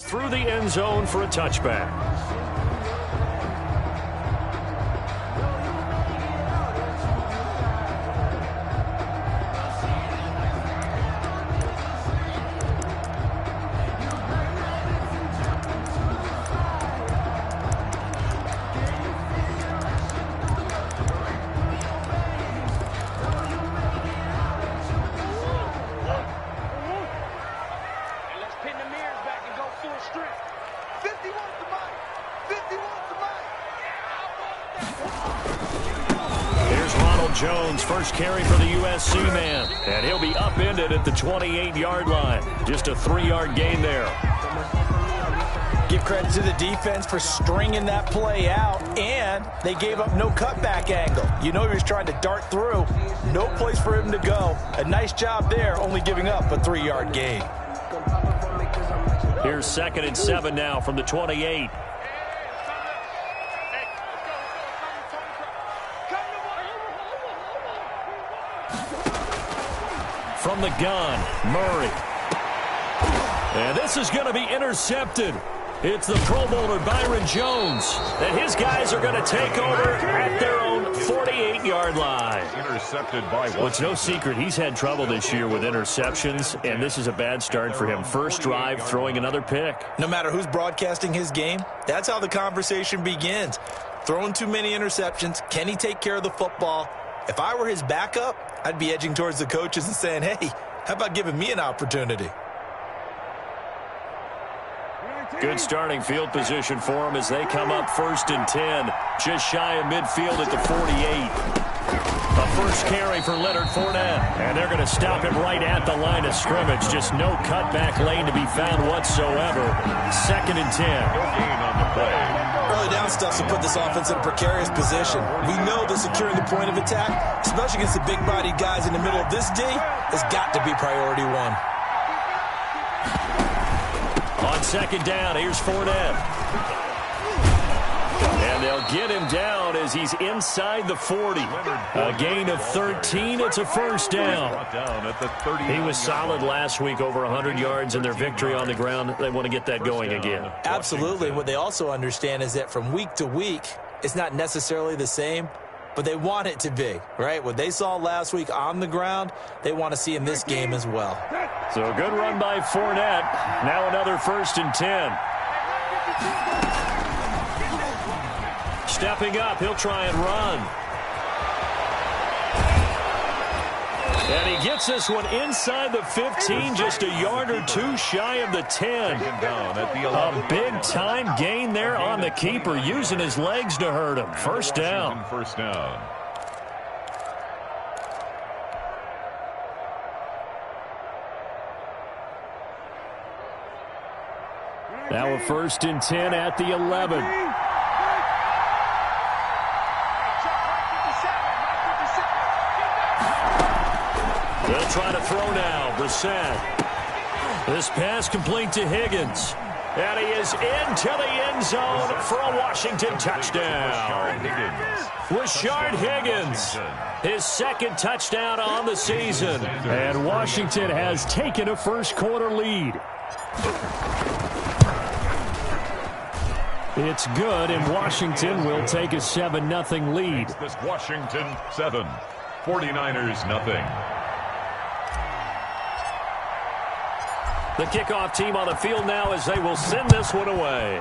through the end zone for a touchback. Jones, first carry for the USC man, and he'll be upended at the 28-yard line. Just a 3-yard gain there. Give credit to the defense for stringing that play out, and they gave up no cutback angle. You know he was trying to dart through. No place for him to go. A nice job there, only giving up a 3-yard gain. Here's 2nd and 7 now from the 28. From the gun, Murray. And this is going to be intercepted. It's the Pro Bowler Byron Jones. And his guys are going to take over at their own 48-yard line. Intercepted by well, it's no secret he's had trouble this year with interceptions, and this is a bad start for him. First drive, throwing another pick. No matter who's broadcasting his game, that's how the conversation begins. Throwing too many interceptions. Can he take care of the football? If I were his backup, I'd be edging towards the coaches and saying, hey, how about giving me an opportunity? Good starting field position for him as they come up 1st and 10. Just shy of midfield at the 48. A first carry for Leonard Fournette. And they're going to stop him right at the line of scrimmage. Just no cutback lane to be found whatsoever. 2nd and 10. No gain on the play. Early down stuff to put this offense in a precarious position. We know that securing the point of attack, especially against the big-bodied guys in the middle of this D, has got to be priority one. On 2nd down, here's Fournette. And they'll get him down as he's inside the 40. A gain of 13. It's a first down. He was solid last week, over 100 yards in their victory on the ground. They want to get that going again. Absolutely. What they also understand is that from week to week, it's not necessarily the same, but they want it to be, right? What they saw last week on the ground, they want to see in this game as well. So a good run by Fournette. Now another 1st and 10. Stepping up, he'll try and run. And he gets this one inside the 15, just a yard or two shy of the 10. A big-time gain there on the keeper, using his legs to hurt him. First down. First down. Now a 1st and 10 at the 11. They'll try to throw now. Brissett. This pass complete to Higgins. And he is into the end zone for a Washington touchdown. Rashard Higgins. His 2nd touchdown on the season. And Washington has taken a first-quarter lead. It's good, and Washington will take a 7-0 lead. This Washington 7, 49ers nothing. The kickoff team on the field now as they will send this one away.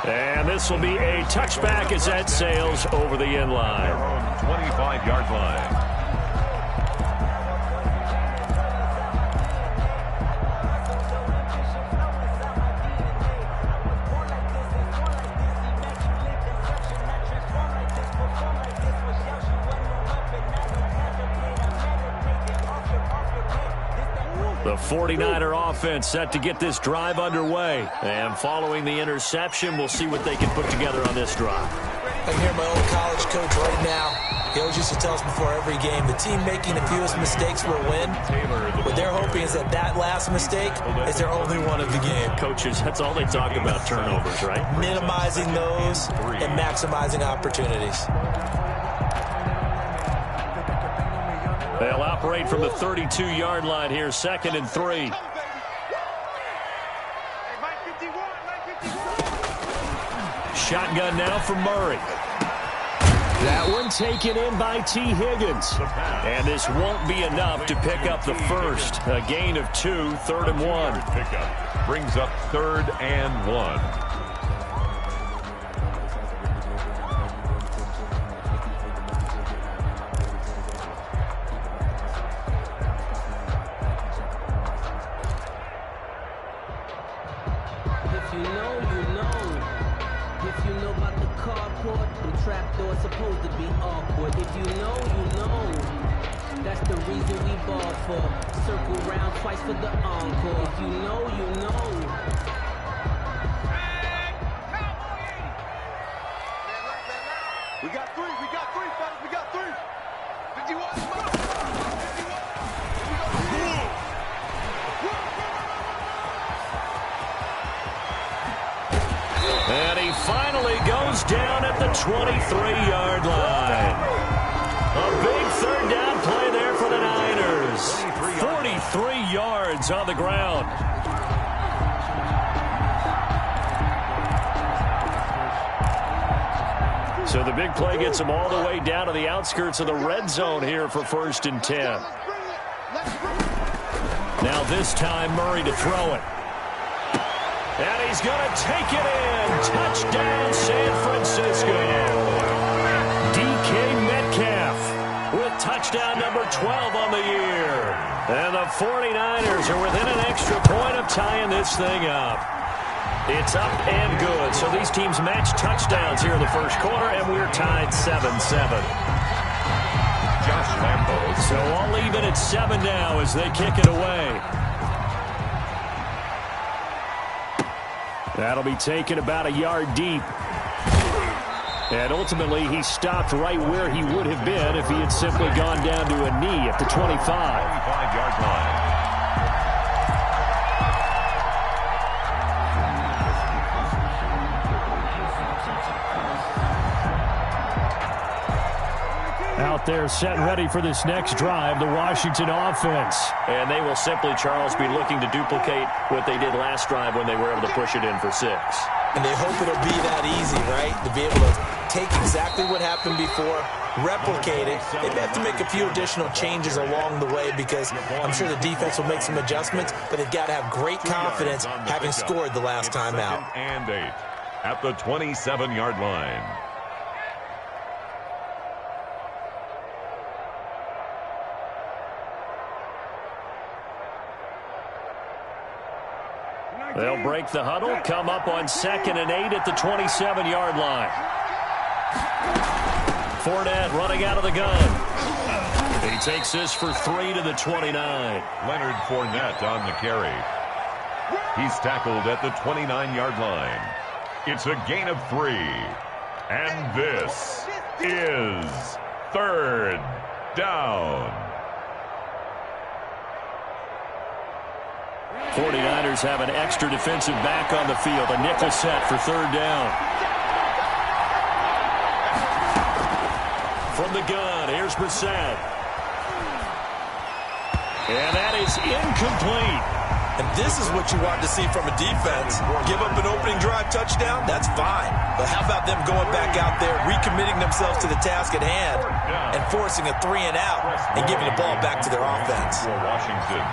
And this will be a touchback as that sails over the end line. 25-yard line. The 49er offense set to get this drive underway. And following the interception, we'll see what they can put together on this drive. I'm here, my old college coach right now. He always used to tell us before every game, the team making the fewest mistakes will win. What they're hoping is that that last mistake is their only one of the game. Coaches, that's all they talk about, turnovers, right? Minimizing those and maximizing opportunities. They'll operate from the 32-yard line here, 2nd and 3. Shotgun now for Murray. That one taken in by T. Higgins. And this won't be enough to pick up the first. A gain of 2, 3rd and 1. Pickup brings up 3rd and 1. Supposed to be awkward. If you know, you know. That's the reason we ball for. Circle round twice for the encore. If you know, you know. We got three, fellas. We got three. 51. And he finally goes down at the 23-yard line. A big 3rd down play there for the Niners. 43 yards on the ground. So the big play gets him all the way down to the outskirts of the red zone here for 1st and 10. Now this time Murray to throw it. And he's going to take it in. Touchdown, San Francisco. DK Metcalf with touchdown number 12 on the year. And the 49ers are within an extra point of tying this thing up. It's up and good. So these teams match touchdowns here in the first quarter, and we're tied 7-7. Josh Lambo. So all even at 7 now as they kick it away. That'll be taken about a yard deep. And ultimately, he stopped right where he would have been if he had simply gone down to a knee at the 25. 25-yard line. Out there set and ready for this next drive, the Washington offense. And they will simply, Charles, be looking to duplicate what they did last drive when they were able to push it in for 6. And they hope it'll be that easy, right? To be able to take exactly what happened before, replicate it. They have to make a few additional changes along the way because I'm sure the defense will make some adjustments, but they've got to have great confidence having scored the last time out. 2nd and 8 at the 27-yard line. They'll break the huddle, come up on 2nd and 8 at the 27-yard line. Fournette running out of the gun. He takes this for 3 to the 29. Leonard Fournette on the carry. He's tackled at the 29-yard line. It's a gain of 3. And this is 3rd down. 49ers have an extra defensive back on the field. A nickel set for 3rd down. From the gun, here's Brissett. And that is incomplete. And this is what you want to see from a defense. Give up an opening drive touchdown, that's fine. But how about them going back out there, recommitting themselves to the task at hand, and forcing a 3 and out, and giving the ball back to their offense. For Washington.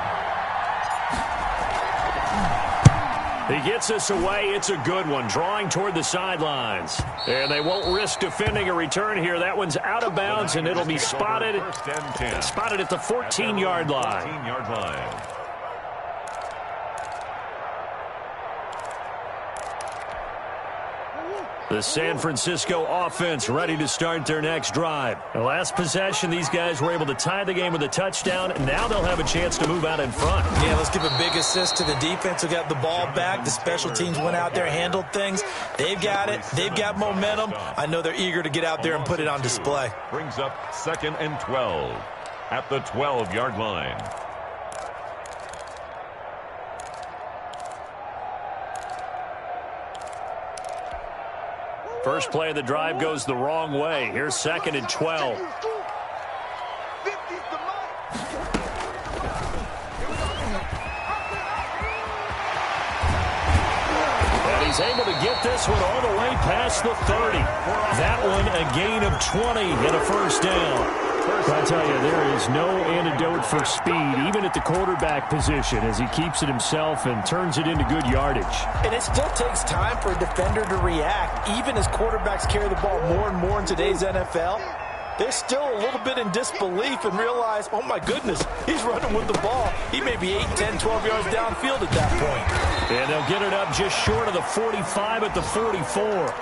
He gets us away. It's a good one, drawing toward the sidelines. And they won't risk defending a return here. That one's out of bounds, and it'll be spotted at the 14-yard line. 14-yard line. The San Francisco offense ready to start their next drive. The last possession, these guys were able to tie the game with a touchdown. Now they'll have a chance to move out in front. Yeah, let's give a big assist to the defense who got the ball back. The special teams went out there, handled things. They've got it. They've got momentum. I know they're eager to get out there and put it on display. Brings up 2nd and 12 at the 12-yard line. First play of the drive goes the wrong way. Here's 2nd and 12. He's able to get this one all the way past the 30. That one a gain of 20 and a first down. I tell you, there is no antidote for speed, even at the quarterback position, as he keeps it himself and turns it into good yardage. And it still takes time for a defender to react, even as quarterbacks carry the ball more and more in today's NFL. They're still a little bit in disbelief and realize, oh my goodness, he's running with the ball. He may be 8, 10, 12 yards downfield at that point. And they'll get it up just short of the 45 at the 44.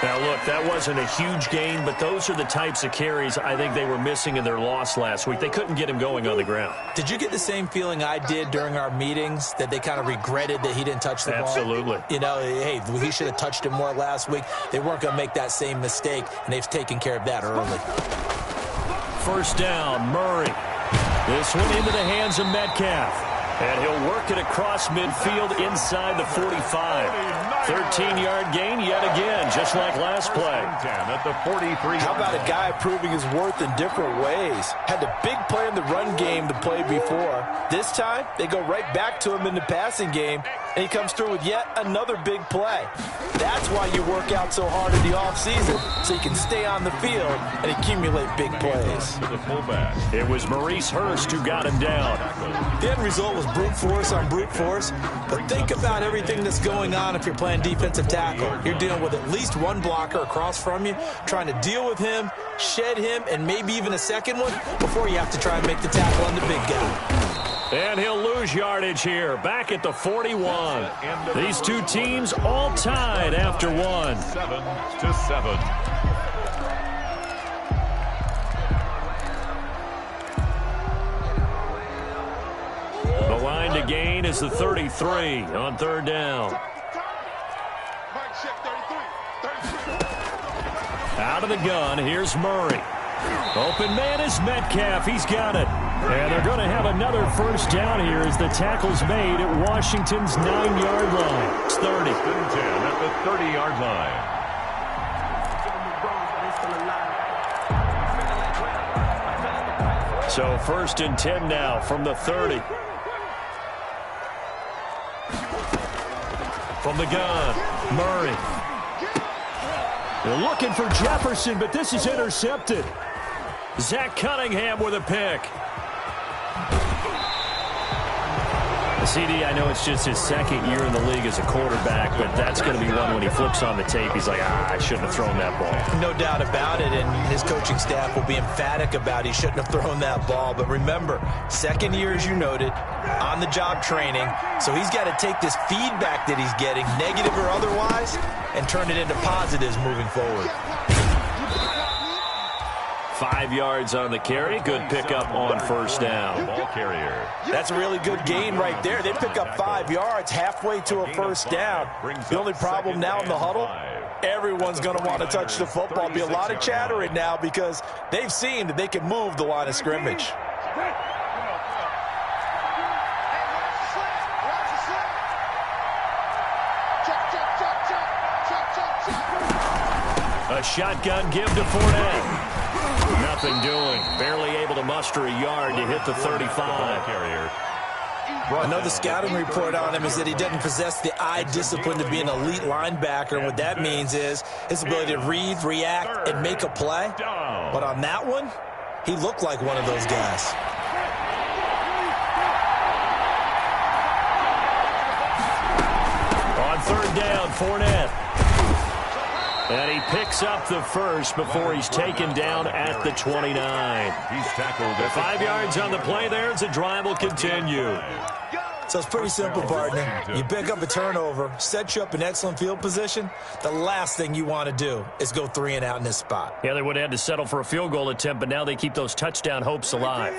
Now, look, that wasn't a huge gain, but those are the types of carries I think they were missing in their loss last week. They couldn't get him going on the ground. Did you get the same feeling I did during our meetings, that they kind of regretted that he didn't touch the ball? Absolutely. You know, hey, he should have touched it more last week. They weren't going to make that same mistake, and they've taken care of that early. First down, Murray. This one into the hands of Metcalf. And he'll work it across midfield inside the 45. 13-yard gain yet again, just like last play. At the 43. How about a guy proving his worth in different ways? Had the big play in the run game to play before. This time, they go right back to him in the passing game, and he comes through with yet another big play. That's why you work out so hard in the offseason, so you can stay on the field and accumulate big plays. It was Maurice Hurst who got him down. The end result was brute force on brute force, but think about everything that's going on if you're playing defensive tackle. You're dealing with at least one blocker across from you, trying to deal with him, shed him, and maybe even a second one before you have to try and make the tackle on the big guy. And he'll lose yardage here, back at the 41. These two teams all tied after one. 7-7. The line to gain is the 33 on third down. Out of the gun, here's Murray. Open man is Metcalf. He's got it. And they're going to have another first down here as the tackle's made at Washington's 9-yard line. It's 30. 10 at the 30-yard line. So first and 10 now from the 30. From the gun, Murray. They're looking for Jefferson, but this is intercepted. Zach Cunningham with a pick. CD, I know it's just his second year in the league as a quarterback, but that's going to be one when he flips on the tape. He's like, I shouldn't have thrown that ball. No doubt about it, and his coaching staff will be emphatic about he shouldn't have thrown that ball. But remember, second year, as you noted, on-the-job training, so he's got to take this feedback that he's getting, negative or otherwise, and turn it into positives moving forward. 5 yards on the carry. Good pickup on first down. Ball carrier. That's a really good gain right there. They pick up 5 yards halfway to a first down. The only problem now in the huddle, everyone's going to want to touch the football. There'll be a lot of chattering now because they've seen that they can move the line of scrimmage. A shotgun give to Fournette. Nothing doing. Barely able to muster a yard to hit the 35. I know the scouting report on him is that he doesn't possess the eye discipline to be an elite linebacker. And what that means is his ability to read, react, and make a play. But on that one, he looked like one of those guys. On third down, Fournette. And he picks up the first before he's taken down at the 29. He's tackled at 5 yards on the play there as the drive will continue. So it's pretty simple, partner. You pick up a turnover, set you up in excellent field position. The last thing you want to do is go 3 and out in this spot. Yeah, they would have had to settle for a field goal attempt, but now they keep those touchdown hopes alive.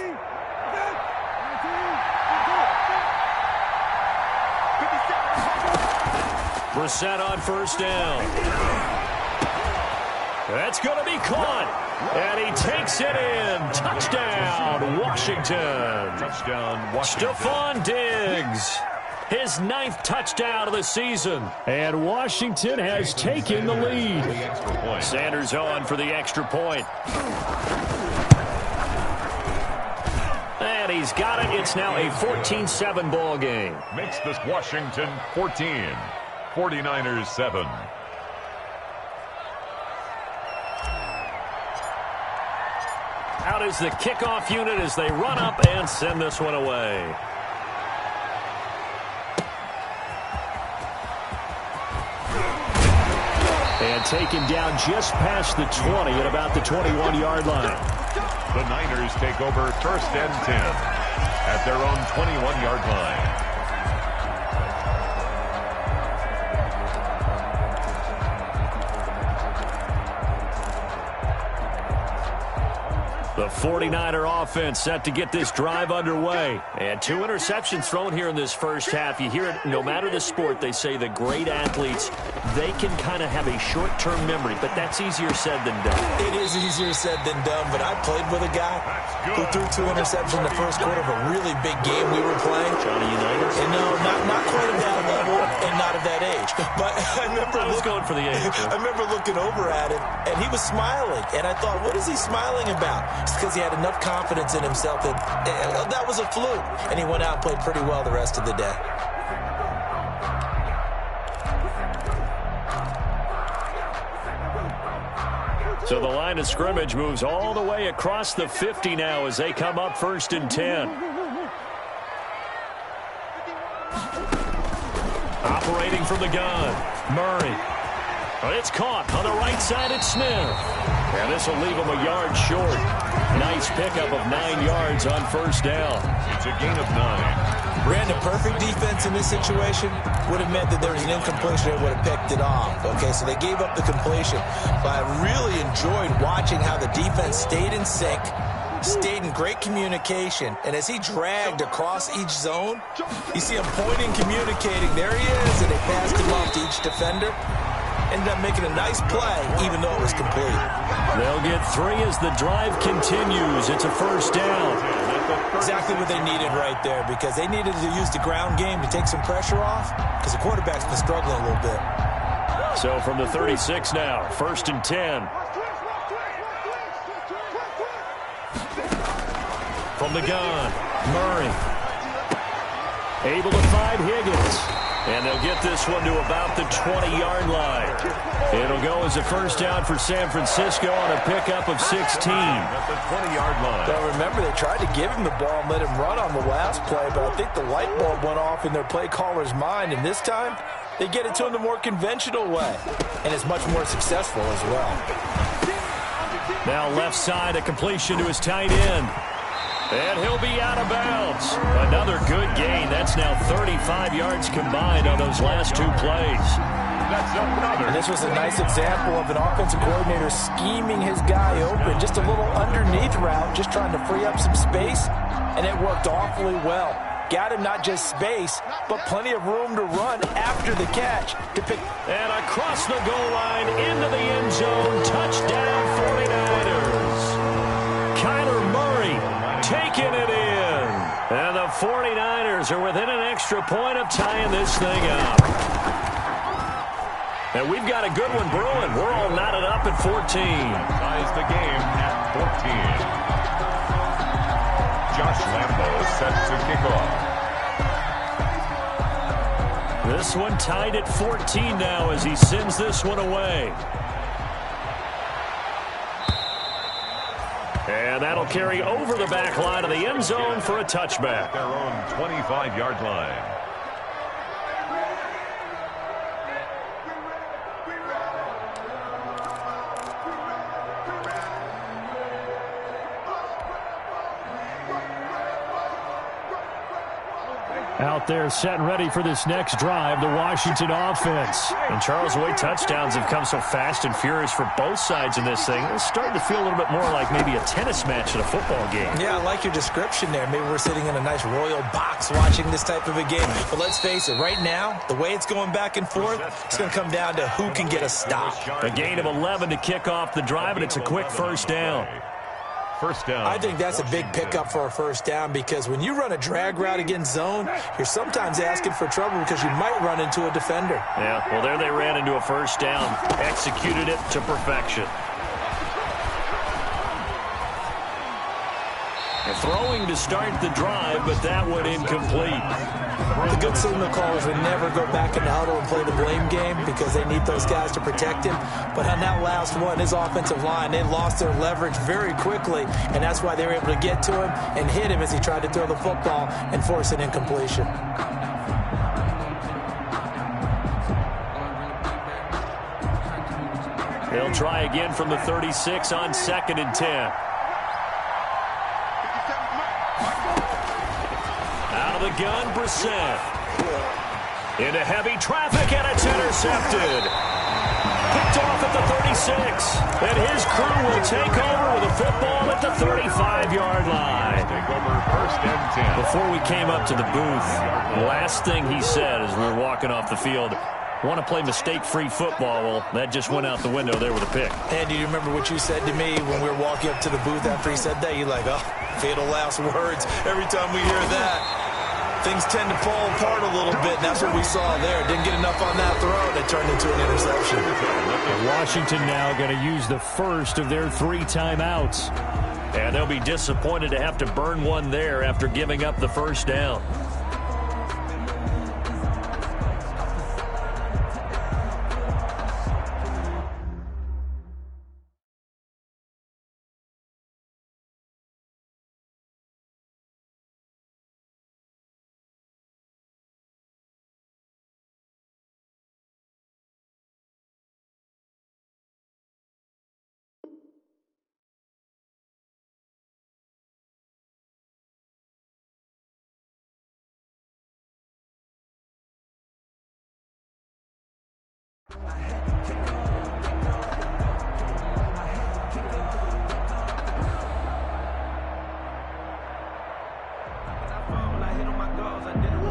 Brissett on first down. That's going to be caught. And he takes it in. Touchdown, Washington. touchdown, Washington. Stephon Diggs, his 9th touchdown of the season. And Washington has taken the lead. Sanders on for the extra point. And he's got it. It's now a 14-7 ball game. Makes this Washington 14. 49ers 7. Out is the kickoff unit as they run up and send this one away. And taken down just past the 20 at about the 21-yard line. The Niners take over 1st and 10 at their own 21-yard line. The 49er offense set to get this drive underway. And 2 interceptions thrown here in this first half. You hear it, no matter the sport, they say the great athletes, they can kind of have a short-term memory, but that's easier said than done. It is easier said than done, but I played with a guy who threw 2 interceptions in the first quarter of a really big game we were playing. Johnny Unitas? And no, not quite of that level and not of that age. But I was going for the age. I remember looking over at him, and he was smiling. And I thought, what is he smiling about? It's because he had enough confidence in himself that that was a fluke. And he went out and played pretty well the rest of the day. So the line of scrimmage moves all the way across the 50 now as they come up 1st and 10. Operating from the gun, Murray. But it's caught on the right side at Smith. And this will leave him a yard short. Nice pickup of 9 yards on 1st down. It's a gain of 9. Brandon, perfect defense in this situation would have meant that there was an incompletion that would have picked it off. Okay, so they gave up the completion. But I really enjoyed watching how the defense stayed in sync, stayed in great communication, and as he dragged across each zone, you see him pointing, communicating. There he is, and they passed him off to each defender. Ended up making a nice play, even though it was complete. They'll get 3 as the drive continues. It's a 1st down. Exactly what they needed right there, because they needed to use the ground game to take some pressure off, because the quarterback's been struggling a little bit. So from the 36 now, 1st and 10. From the gun, Murray. Able to find Higgins. And they'll get this one to about the 20-yard line. It'll go as a 1st down for San Francisco on a pickup of 16. At the 20-yard line. Well, remember, they tried to give him the ball and let him run on the last play, but I think the light bulb went off in their play caller's mind, and this time they get it to him the more conventional way, and it's much more successful as well. Now left side, a completion to his tight end. And he'll be out of bounds. Another good gain. That's now 35 yards combined on those last 2 plays. That's another. And this was a nice example of an offensive coordinator scheming his guy open. Just a little underneath route, just trying to free up some space, and it worked awfully well. Got him not just space, but plenty of room to run after the catch to pick. And across the goal line into the end zone. Touchdown 49ers. Kyler Murray taking it in. And the 49ers are within an extra point of tying this thing up. And we've got a good one brewing. We're all knotted up at 14. Ties the game at 14. Josh Lambo set to kick off. This one tied at 14 now as he sends this one away. And that'll carry over the back line of the end zone for a touchback. Their own 25-yard line. Out there set and ready for this next drive, the Washington offense. And Charles, the way touchdowns have come so fast and furious for both sides in this thing, it's starting to feel a little bit more like maybe a tennis match at a football game. Yeah, I like your description there. Maybe we're sitting in a nice royal box watching this type of a game. But let's face it, right now, the way it's going back and forth, it's going to come down to who can get a stop. A gain of 11 to kick off the drive, and it's a quick 1st down. 1st down. I think that's a big pickup for a 1st down, because when you run a drag route against zone, you're sometimes asking for trouble because you might run into a defender. Yeah, well, there they ran into a 1st down, executed it to perfection. And throwing to start the drive, but that one incomplete. The good signal callers would never go back in the huddle and play the blame game because they need those guys to protect him. But on that last one, his offensive line, they lost their leverage very quickly, and that's why they were able to get to him and hit him as he tried to throw the football and force an incompletion. They'll try again from the 36 on 2nd and 10. Out of the gun, Brissett. Into heavy traffic, and it's intercepted. Picked off at the 36. And his crew will take over with a football at the 35-yard line. Take over 1st and 10. Before we came up to the booth, the last thing he said as we were walking off the field, want to play mistake-free football. Well, that just went out the window there with a pick. And do you remember what you said to me when we were walking up to the booth after he said that? You're like, oh, fatal last words. Every time we hear that, things tend to fall apart a little bit. And that's what we saw there. Didn't get enough on that throw, and it turned into an interception. Washington now going to use the first of their 3 timeouts. And they'll be disappointed to have to burn one there after giving up the first down.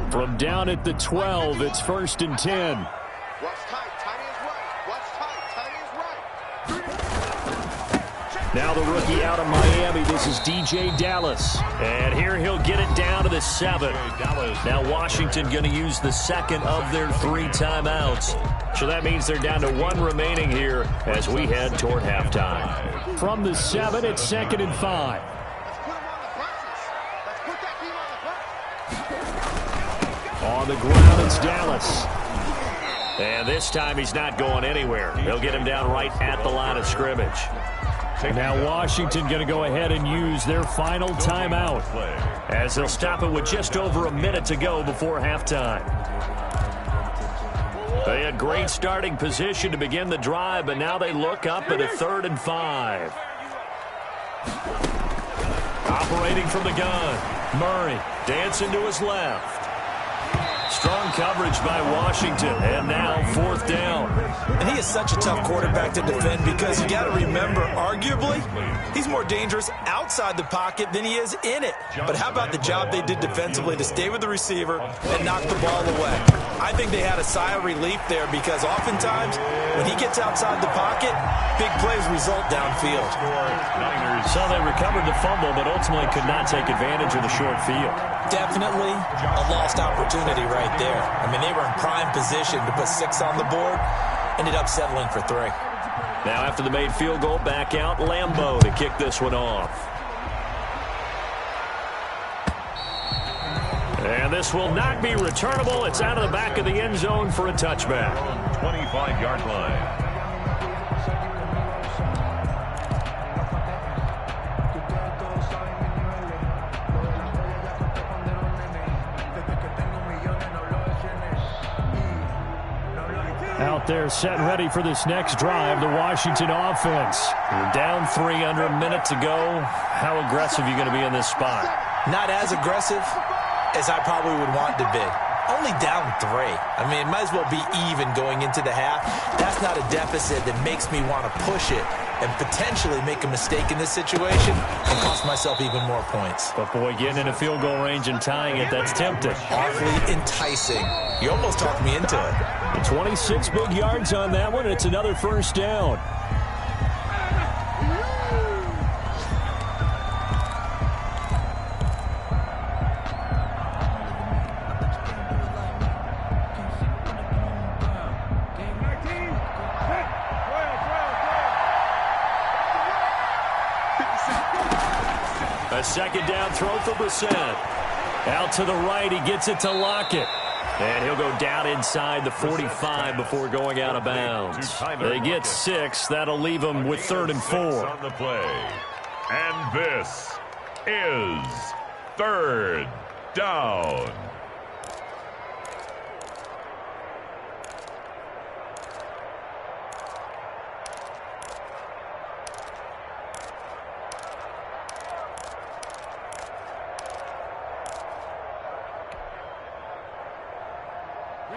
From down at the 12, it's 1st and 10. Watch tight. Tight is right. Watch tight. Tight is right. Now the rookie out of Miami. This is DJ Dallas. And here he'll get it down to the 7. Now Washington going to use the 2nd of their 3 timeouts. So that means they're down to 1 remaining here as we head toward halftime. From the 7, it's 2nd and 5. On the ground, it's Dallas. And this time he's not going anywhere. They'll get him down right at the line of scrimmage. Now Washington going to go ahead and use their final timeout as they'll stop it with just over a minute to go before halftime. They had great starting position to begin the drive, but now they look up at a 3rd and 5. Operating from the gun, Murray dancing to his left. Strong coverage by Washington, and now 4th down. And he is such a tough quarterback to defend because you got to remember, arguably, he's more dangerous outside the pocket than he is in it. But how about the job they did defensively to stay with the receiver and knock the ball away? I think they had a sigh of relief there because oftentimes when he gets outside the pocket, big plays result downfield. So they recovered the fumble, but ultimately could not take advantage of the short field. Definitely a lost opportunity right there. I mean, they were in prime position to put 6 on the board, ended up settling for 3. Now after the made field goal, back out Lambeau to kick this one off. And this will not be returnable. It's out of the back of the end zone for a touchback. 25-yard line. Out there set ready for this next drive, the Washington offense. We're down 3 under a minute to go. How aggressive are you going to be in this spot? Not as aggressive as I probably would want to be. Only down 3. I mean, it might as well be even going into the half. That's not a deficit that makes me want to push it and potentially make a mistake in this situation and cost myself even more points. But, boy, getting in a field goal range and tying it, that's tempting. Awfully enticing. You almost talked me into it. 26 big yards on that one. It's another 1st down. A second down throw for Brissett. Out to the right, he gets it to Lockett. And he'll go down inside the 45 before going out of bounds. They get 6. That'll leave them with 3rd and 4. On the play. And this is 3rd down.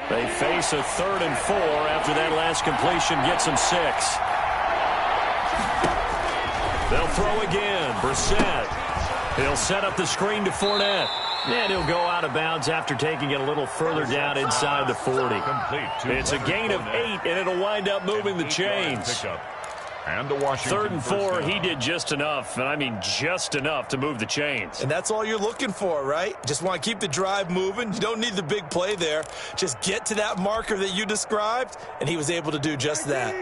They face a 3rd and 4 after that last completion gets them 6. They'll throw again. Brissett. He'll set up the screen to Fournette. And he'll go out of bounds after taking it a little further down inside the 40. It's a gain of 8, and it'll wind up moving the chains. And the Washington 3rd and 4, he did just enough, and I mean just enough to move the chains. And that's all you're looking for, right? Just want to keep the drive moving. You don't need the big play there. Just get to that marker that you described, and he was able to do just that.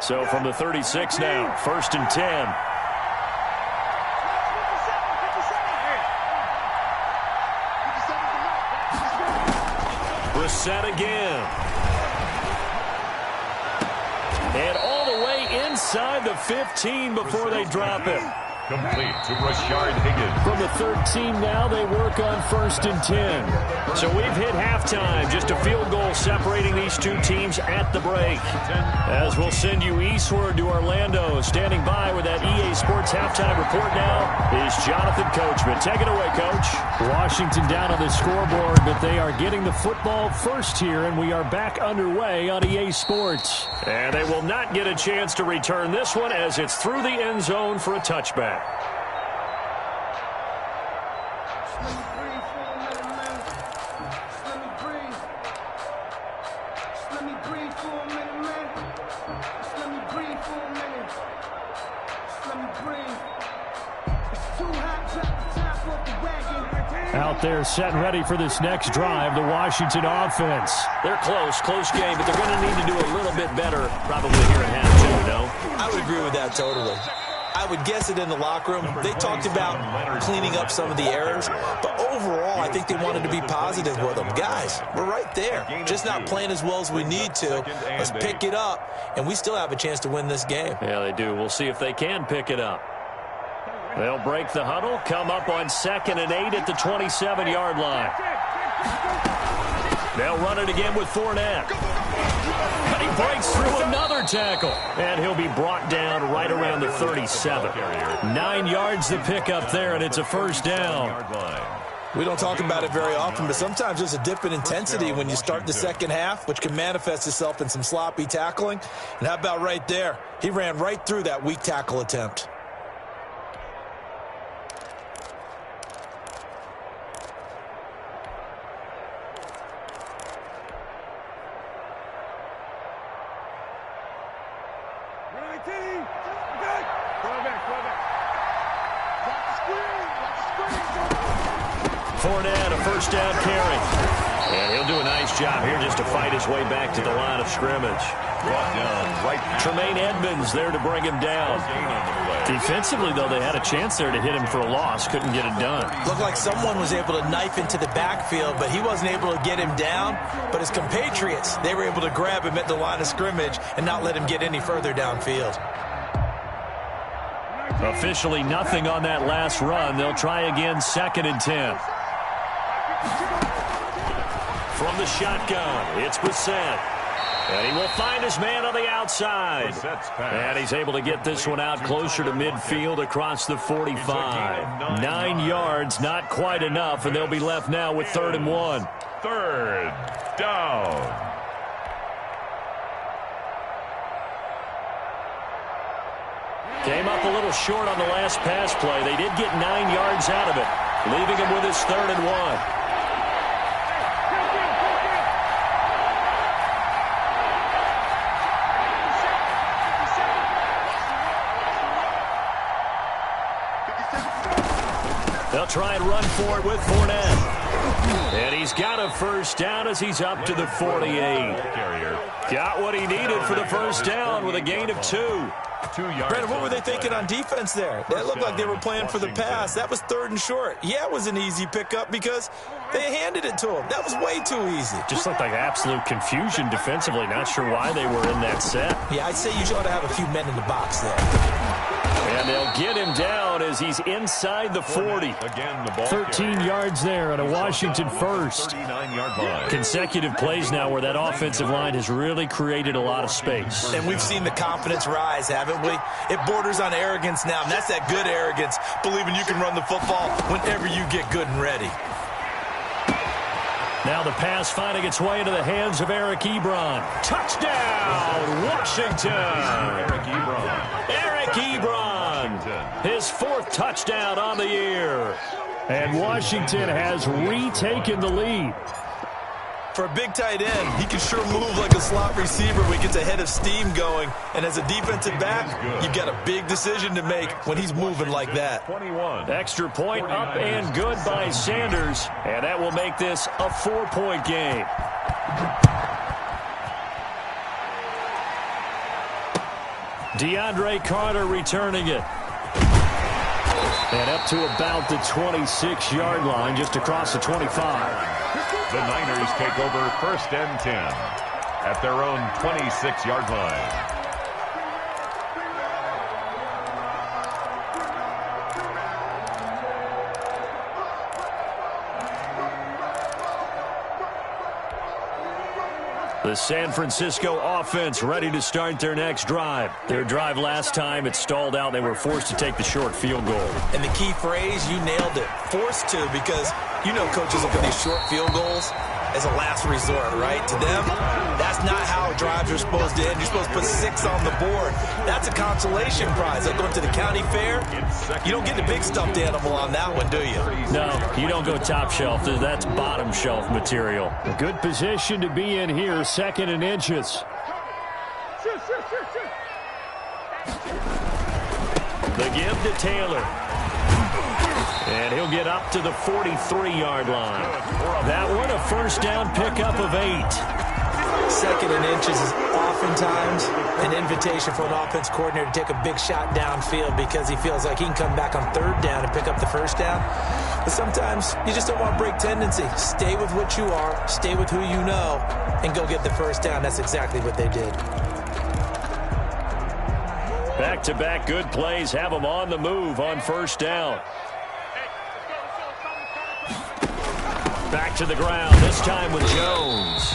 So from the 36 now, 1st and 10. Brissett again. And all the way inside the 15 before they drop it. Complete to Rashard Higgins. From the 13 now, they work on 1st and 10. So we've hit halftime. Just a field goal separating these two teams at the break. As we'll send you eastward to Orlando. Standing by with that EA Sports halftime report now is Jonathan Coachman. Take it away, Coach. Washington down on the scoreboard, but they are getting the football first here, and we are back underway on EA Sports. And they will not get a chance to return this one as it's through the end zone for a touchback. Out there set and ready for this next drive, the Washington offense. They're close game, but they're going to need to do a little bit better probably here at half, too, no? I would agree with that totally. I would guess it in the locker room. They talked about cleaning up some of the errors, but overall, I think they wanted to be positive with them. Guys, we're right there. Just not playing as well as we need to. Let's pick it up, and we still have a chance to win this game. Yeah, they do. We'll see if they can pick it up. They'll break the huddle, come up on 2nd and 8 at the 27-yard line. They'll run it again with Fournette. But he breaks through another tackle. And he'll be brought down right around the 37. 9 yards to pick up there, and it's a 1st down. We don't talk about it very often, but sometimes there's a dip in intensity when you start the second half, which can manifest itself in some sloppy tackling. And how about right there? He ran right through that weak tackle attempt. Fournette, a 1st down carry. And he'll do a nice job here just to fight his way back to the line of scrimmage. Brought down right. Tremaine Edmonds there to bring him down. Defensively, though, they had a chance there to hit him for a loss. Couldn't get it done. Looked like someone was able to knife into the backfield, but he wasn't able to get him down. But his compatriots, they were able to grab him at the line of scrimmage and not let him get any further downfield. Officially nothing on that last run. They'll try again 2nd and 10. From the shotgun, it's Brissett. And he will find his man on the outside. And he's able to get this one out closer to midfield across the 45. 9 yards, not quite enough, and they'll be left now with 3rd and 1. 3rd down. Came up a little short on the last pass play. They did get 9 yards out of it, leaving him with his 3rd and 1. They'll try and run for it with Fournette. And he's got a 1st down as he's up to the 48. Got what he needed for the 1st down with a gain of 2. 2 yards. Brandon, what were they thinking on defense there? They looked like they were playing for the pass. That was 3rd and short. Yeah, it was an easy pickup because they handed it to him. That was way too easy. Just looked like absolute confusion defensively. Not sure why they were in that set. Yeah, I'd say you ought to have a few men in the box there. And they'll get him down as he's inside the 40. Again, the ball 13 yards there on a Washington first. 39-yard line. Consecutive plays now where that offensive line has really created a lot of space. And we've seen the confidence rise, haven't we? It borders on arrogance now, and that's that good arrogance, believing you can run the football whenever you get good and ready. Now the pass finding its way into the hands of Eric Ebron. Touchdown, Washington! Eric Ebron. Eric Ebron, his 4th touchdown on the year. And Washington has retaken the lead. For a big tight end, he can sure move like a slot receiver when he gets a head of steam going. And as a defensive back, you've got a big decision to make when he's moving like that. 21. Extra point up and good by Sanders. And that will make this a 4-point game. DeAndre Carter returning it. And up to about the 26-yard line, just across the 25. The Niners take over 1st and 10 at their own 26-yard line. The San Francisco offense ready to start their next drive. Their drive last time, it stalled out. They were forced to take the short field goal. And the key phrase, you nailed it. Forced to, because you know coaches look at these short field goals as a last resort, right? To them, that's not how drives are supposed to end. You're supposed to put 6 on the board. That's a consolation prize. Like going to the county fair, you don't get the big stuffed animal on that one, do you? No, you don't go top shelf. That's bottom shelf material. A good position to be in here, 2nd and inches. The give to Taylor. And he'll get up to the 43-yard line. That one a 1st down pickup of 8. 2nd and inches is oftentimes an invitation for an offense coordinator to take a big shot downfield because he feels like he can come back on 3rd down and pick up the 1st down. But sometimes you just don't want to break tendency. Stay with what you are, stay with who you know, and go get the 1st down. That's exactly what they did. Back-to-back good plays have them on the move on 1st down. Back to the ground, this time with Jones.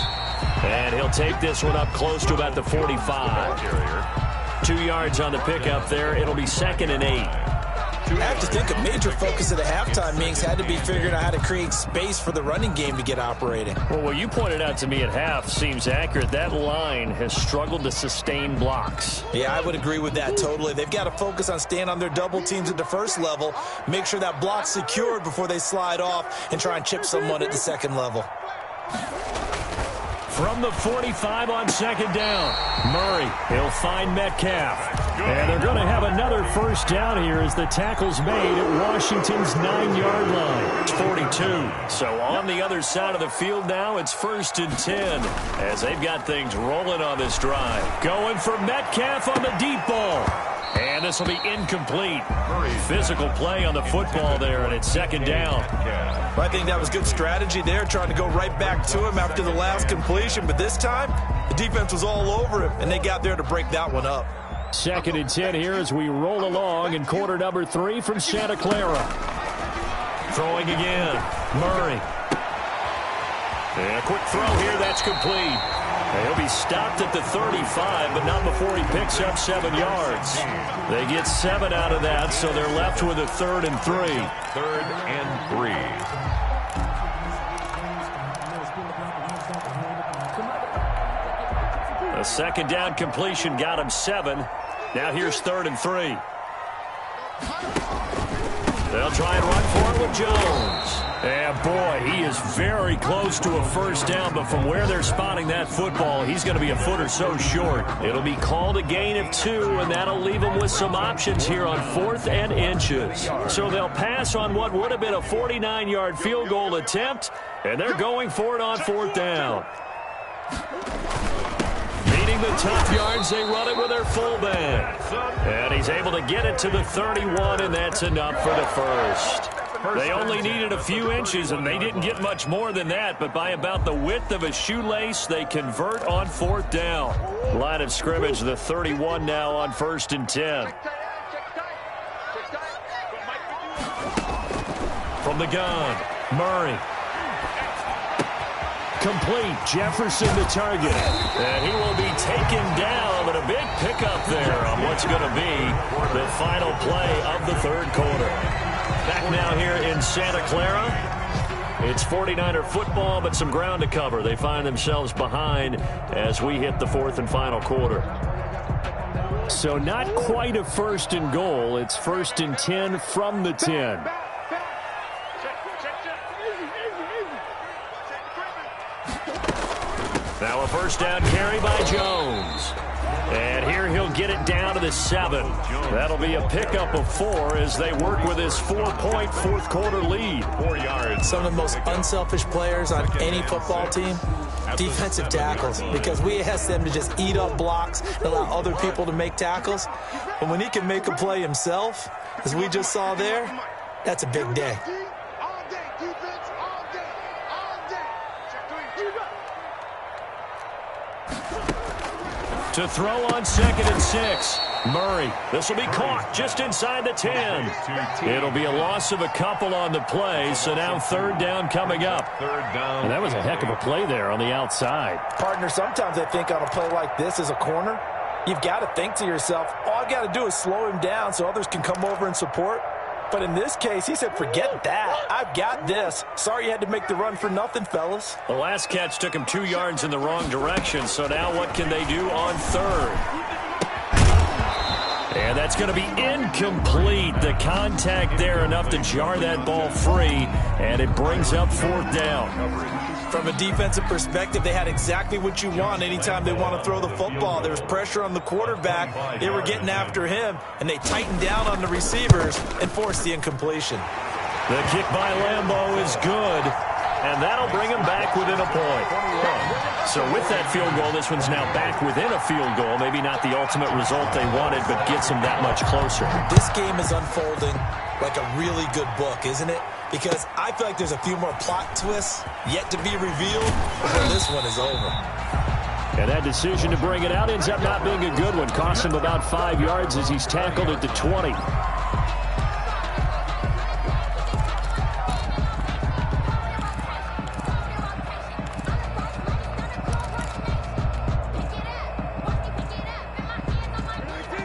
And he'll take this one up close to about the 45. 2 yards on the pickup there. It'll be 2nd and 8. I have to think a major focus of the halftime meetings had to be figuring out how to create space for the running game to get operating. Well, what you pointed out to me at half seems accurate. That line has struggled to sustain blocks. Yeah, I would agree with that totally. They've got to focus on staying on their double teams at the 1st level, make sure that block's secured before they slide off and try and chip someone at the 2nd level. From the 45 on 2nd down, Murray, he'll find Metcalf. And they're going to have another 1st down here as the tackle's made at Washington's 9-yard line. It's 42. So on the other side of the field now, it's 1st and 10 as they've got things rolling on this drive. Going for Metcalf on the deep ball. And this will be incomplete. Physical play on the football there, and it's 2nd down. I think that was good strategy there, trying to go right back to him after the last completion. But this time, the defense was all over him, and they got there to break that one up. 2nd and 10 here as we roll along in quarter number 3 from Santa Clara. Throwing again, Murray. And a quick throw here, that's complete. He'll be stopped at the 35, but not before he picks up 7 yards. They get 7 out of that, so they're left with a 3rd and 3. 3rd and 3. A 2nd down completion got him 7. Now here's 3rd and 3. They'll try and run for it with Jones. And boy, he is very close to a 1st down, but from where they're spotting that football, he's going to be a foot or so short. It'll be called a gain of 2, and that'll leave them with some options here on 4th and inches. So they'll pass on what would have been a 49-yard field goal attempt, and they're going for it on 4th down. Meeting the top yards. They run it with their fullback. And he's able to get it to the 31, and that's enough for the first. They only needed a few inches, and they didn't get much more than that, but by about the width of a shoelace, they convert on 4th down. Line of scrimmage, the 31 now on 1st and 10. From the gun, Murray. Complete. Jefferson the target. And he will be taken down, but a big pickup there on what's going to be the final play of the 3rd quarter. Back now here in Santa Clara. It's 49er football, but some ground to cover. They find themselves behind as we hit the 4th and final quarter. So not quite a 1st and goal. It's 1st and 10 from the 10. Now a 1st down carry by Jones. And here he'll get it down to the 7. That'll be a pickup of 4 as they work with his 4-point 4th quarter lead. 4 yards. Some of the most unselfish players on any football team, defensive tackles, because we ask them to just eat up blocks and allow other people to make tackles. But when he can make a play himself, as we just saw there, that's a big day. To throw on 2nd and 6. Murray. This will be caught just inside the 10. It'll be a loss of a couple on the play, so now 3rd down coming up. 3rd down. And that was a heck of a play there on the outside. Partner, sometimes I think on a play like this as a corner, you've got to think to yourself, all I've got to do is slow him down so others can come over and support. But in this case, he said, forget that. I've got this. Sorry you had to make the run for nothing, fellas. The last catch took him 2 yards in the wrong direction, so now what can they do on 3rd? And that's going to be incomplete. The contact there enough to jar that ball free, and it brings up 4th down. From a defensive perspective, they had exactly what you want anytime they want to throw the football. There was pressure on the quarterback. They were getting after him, and they tightened down on the receivers and forced the incompletion. The kick by Lambeau is good, and that'll bring him back within a point. So with that field goal, this one's now back within a field goal. Maybe not the ultimate result they wanted, but gets them that much closer. This game is unfolding like a really good book, isn't it? Because I feel like there's a few more plot twists yet to be revealed before this one is over. And that decision to bring it out ends up not being a good one. Costs him about 5 yards as he's tackled at the 20.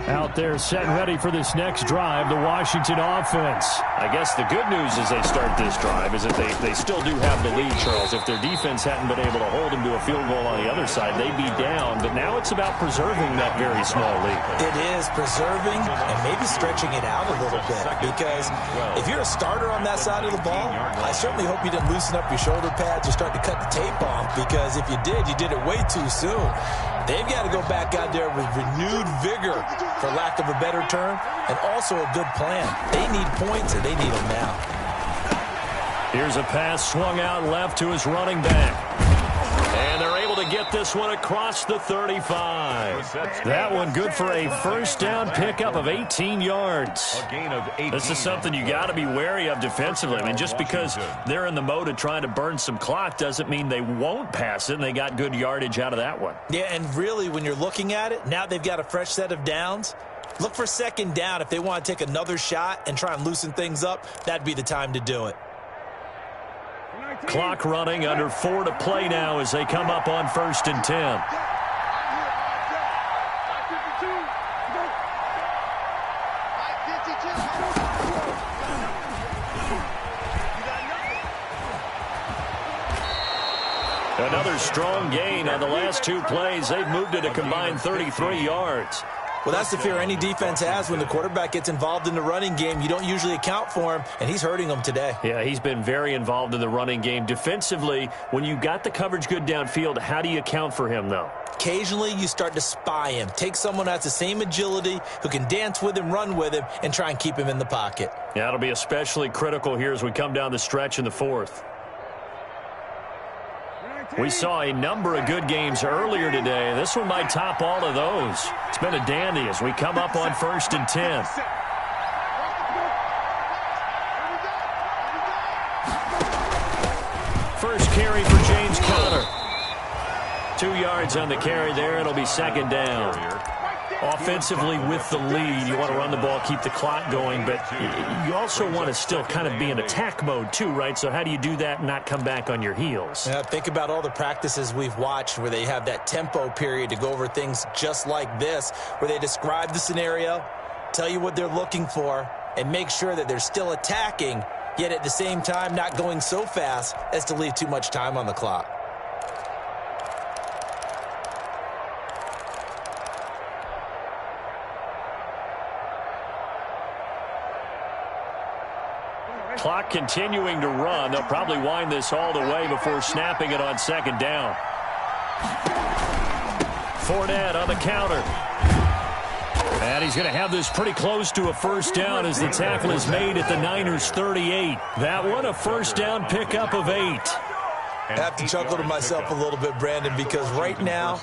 Out there set and ready for this next drive, the Washington offense. I guess the good news as they start this drive is that they still do have the lead, Charles. If their defense hadn't been able to hold them to a field goal on the other side, they'd be down. But now it's about preserving that very small lead. It is preserving and maybe stretching it out a little bit. Because if you're a starter on that side of the ball, I certainly hope you didn't loosen up your shoulder pads or start to cut the tape off. Because if you did, you did it way too soon. They've got to go back out there with renewed vigor, for lack of a better term, and also a good plan. They need points, and they need them now. Here's a pass swung out left to his running back. And they're able to get this one across the 35. That one good for a 1st down pickup of 18 yards. A gain of 18. This is something you got to be wary of defensively. I mean, just because they're in the mode of trying to burn some clock doesn't mean they won't pass it, and they got good yardage out of that one. Yeah, and really, when you're looking at it, now they've got a fresh set of downs. Look for 2nd down. If they want to take another shot and try and loosen things up, that'd be the time to do it. Clock running, under 4 to play now as they come up on 1st and 10. Another strong gain on the last 2 plays. They've moved it a combined 33 yards. Well, that's the fear any defense has when the quarterback gets involved in the running game. You don't usually account for him, and he's hurting them today. Yeah, he's been very involved in the running game. Defensively, when you got the coverage good downfield, how do you account for him, though? Occasionally, you start to spy him. Take someone that's the same agility, who can dance with him, run with him, and try and keep him in the pocket. Yeah, it'll be especially critical here as we come down the stretch in the 4th. We saw a number of good games earlier today. This one might top all of those. It's been a dandy as we come up on 1st and 10. First carry for James Conner. 2 yards on the carry there. It'll be 2nd down. Offensively with the lead, you want to run the ball, keep the clock going, but you also want to still kind of be in attack mode too, right? So how do you do that and not come back on your heels? Yeah, think about all the practices we've watched where they have that tempo period to go over things just like this, where they describe the scenario, tell you what they're looking for, and make sure that they're still attacking, yet at the same time not going so fast as to leave too much time on the clock. Clock continuing to run. They'll probably wind this all the way before snapping it on 2nd down. Fournette on the counter. And he's going to have this pretty close to a 1st down as the tackle is made at the Niners' 38. That one a 1st down pickup of 8. I have to chuckle to myself a little bit, Brandon, because right now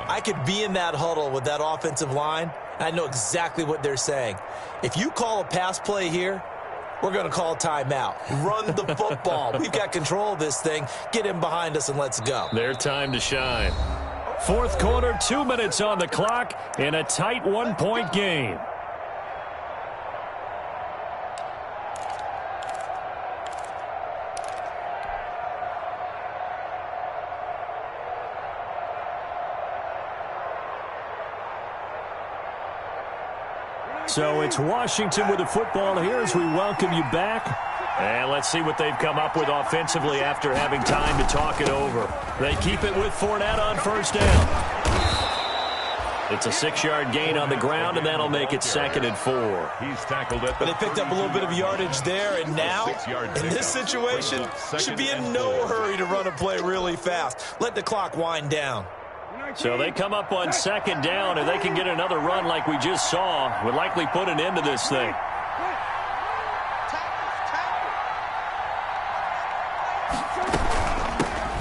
I could be in that huddle with that offensive line, and I know exactly what they're saying. If you call a pass play here, we're going to call timeout. Run the football. We've got control of this thing. Get him behind us and let's go. Their time to shine. 4th quarter, 2 minutes on the clock in a tight 1-point game. So it's Washington with the football here as we welcome you back. And let's see what they've come up with offensively after having time to talk it over. They keep it with Fournette on 1st down. It's a 6-yard gain on the ground, and that'll make it 2nd and 4. He's tackled it. But they picked up a little bit of yardage there, and now, in this situation, should be in no hurry to run a play really fast. Let the clock wind down. So they come up on 2nd down, and they can get another run like we just saw. Would likely put an end to this thing.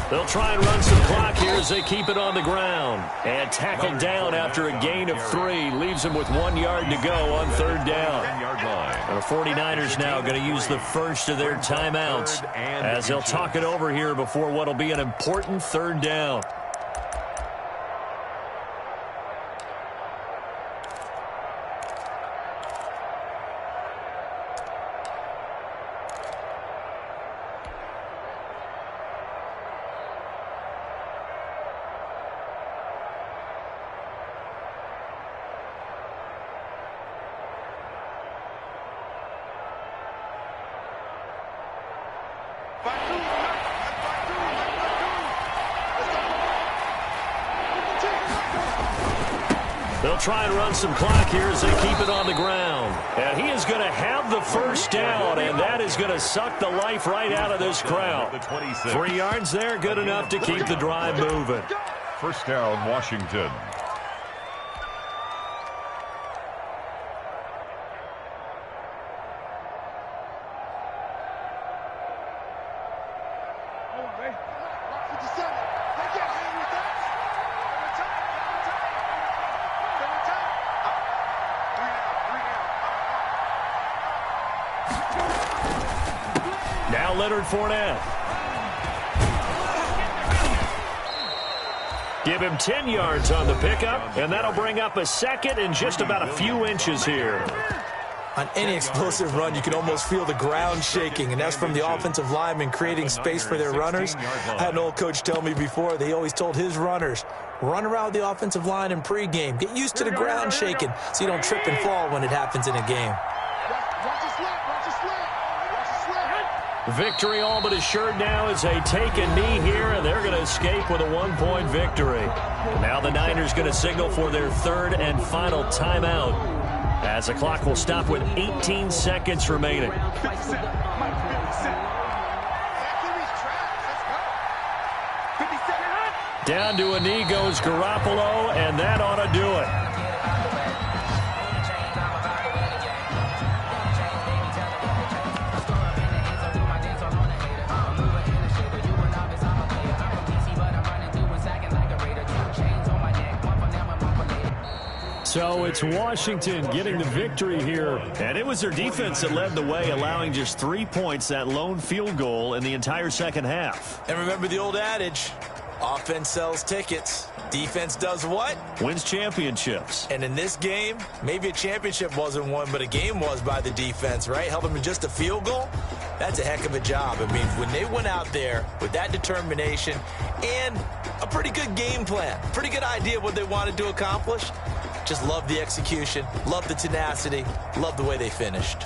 They'll try and run some clock here as they keep it on the ground. And tackled down after a gain of 3. Leaves them with 1 yard to go on 3rd down. And the 49ers now going to use the first of their timeouts as they'll talk it over here before what will be an important 3rd down. They'll try and run some clock here as they keep it on the ground. And he is going to have the 1st down, and that is going to suck the life right out of this crowd. 3 yards there, good enough to keep the drive moving. 1st down, Washington. Now Leonard Fournette. Give him 10 yards on the pickup, and that'll bring up a 2nd and just about a few inches here. On any explosive run, you can almost feel the ground shaking, and that's from the offensive linemen creating space for their runners. I had an old coach tell me before, they always told his runners, run around the offensive line in pregame. Get used to the ground shaking so you don't trip and fall when it happens in a game. Victory all but assured now as they take a knee here, and they're going to escape with a 1-point victory. Now the Niners going to signal for their 3rd and final timeout as the clock will stop with 18 seconds remaining. Down to a knee goes Garoppolo, and that ought to do it. So it's Washington getting the victory here. And it was their defense that led the way, allowing just 3 points, that lone field goal in the entire second half. And remember the old adage, offense sells tickets. Defense does what? Wins championships. And in this game, maybe a championship wasn't won, but a game was by the defense, right? Held them to just a field goal. That's a heck of a job. I mean, when they went out there with that determination and a pretty good game plan, pretty good idea of what they wanted to accomplish, just love the execution, love the tenacity, love the way they finished.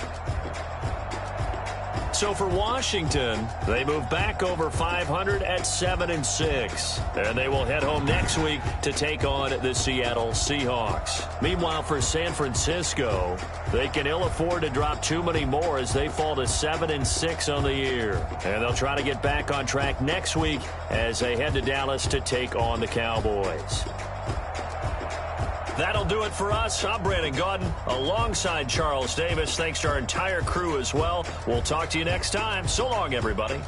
So for Washington, they move back over 500 at 7-6. And they will head home next week to take on the Seattle Seahawks. Meanwhile, for San Francisco, they can ill afford to drop too many more as they fall to 7-6 on the year. And they'll try to get back on track next week as they head to Dallas to take on the Cowboys. That'll do it for us. I'm Brandon Gaudin alongside Charles Davis. Thanks to our entire crew as well. We'll talk to you next time. So long, everybody.